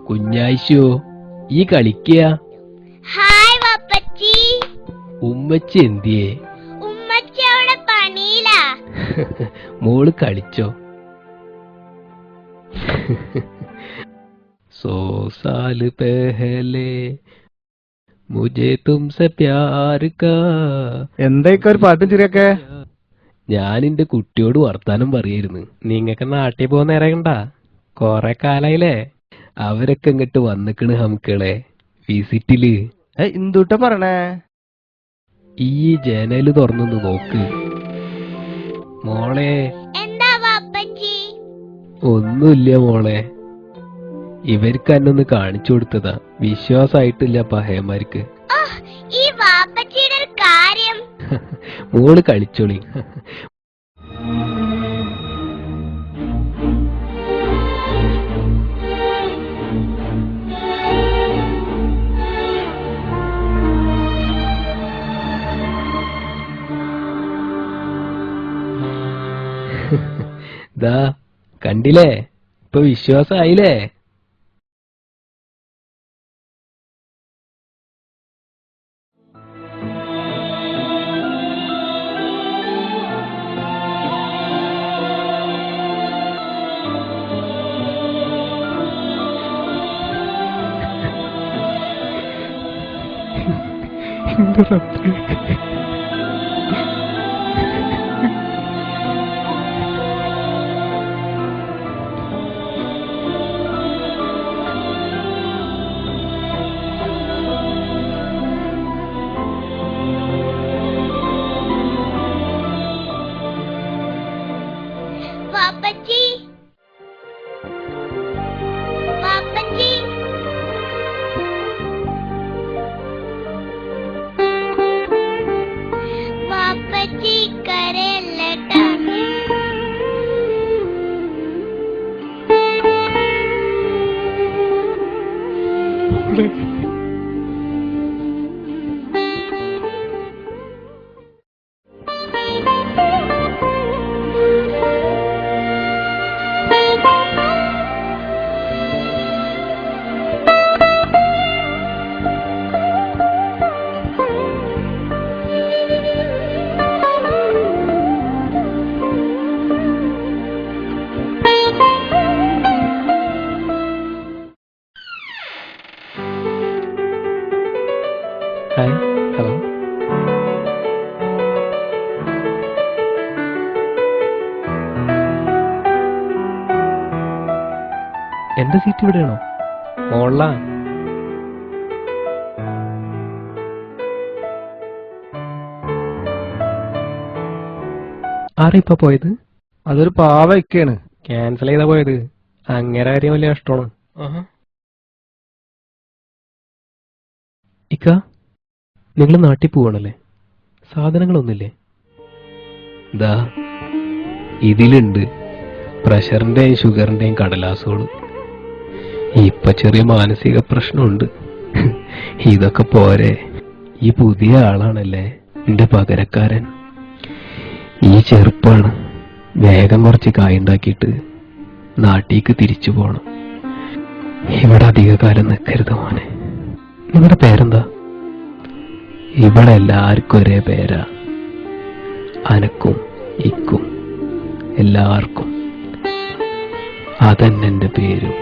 കുഞ്ഞായിശോ, ഈ കളിക്കുക? ഹായ് വാപ്പച്ചി. ഉമ്മച്ചി എന്തിയേ? ഉമ്മച്ചി അവിടെ പണിയിലാ. മോള് കളിച്ചോ? 100 साल पहले मुझे तुमसे प्यार का. എന്തായിക്ക ഒരു പാട്ടും ചിരിയൊക്കെ? ഞാൻ എന്റെ കുട്ടിയോട് വർത്താനം പറയായിരുന്നു. നിങ്ങക്ക് നാട്ടിൽ പോകുന്ന നേരണ്ട, കൊറേ കാലായില്ലേ. അവരൊക്കെ ഇങ്ങോട്ട് വന്നിക്കണ് ഹംക്കളെ വിസിറ്റില്. എന്തുട്ടാ പറയണേ? ഈ ജനല് തുറന്നൊന്ന് നോക്ക് മോളെ. എന്താ വാപ്പച്ചി? ഒന്നുമില്ല മോളെ, ഇവർക്ക് എന്നൊന്ന് കാണിച്ചു കൊടുത്തതാ. വിശ്വാസായിട്ടില്ല പഹയന്മാർക്ക്. ഈ വാപ്പച്ചിയുടെ ഒരു കാര്യം. മോള് കളിച്ചോളി. ദാ കണ്ടില്ലേ, ഇപ്പൊ വിശ്വാസായില്ലേ? വാപ്പച്ചി, വാപ്പച്ചി. വാപ്പച്ചി കരയല്ലേട്ടാ. Hi, hello. എന്റെ സീറ്റ് ഇവിടെയാണോ? മോളാ. ആരാ പോയത്? അതൊരു പാവയ്ക്കാണ്. ക്യാൻസൽ ചെയ്താ പോയത്. അങ്ങനെ കാര്യം വലിയ കഷ്ടമാണ്. ഇക്ക, നിങ്ങൾ നാട്ടിൽ പോവാണല്ലേ? സാധനങ്ങളൊന്നുമില്ലേ? ദാ ഇതിലുണ്ട് പ്രഷറിന്റെയും ഷുഗറിന്റെയും കടലാസുകൾ. ഇപ്പൊ ചെറിയ മാനസിക പ്രശ്നമുണ്ട്. ഇതൊക്കെ പോരെ. ഈ പുതിയ ആളാണല്ലേ എന്റെ പകരക്കാരൻ. ഈ ചെറുപ്പാണ്. വേഗം കുറച്ച് കായുണ്ടാക്കിയിട്ട് നാട്ടിലേക്ക് തിരിച്ചു പോണം. ഇവിടെ അധിക കാലം നിൽക്കരുത് മോനെ. നിങ്ങളുടെ പേരെന്താ? ഇവിടെ എല്ലാവർക്കും ഒരേ പേരാ. അനക്കും ഇക്കും എല്ലാവർക്കും അതന്നെ എന്റെ പേരും.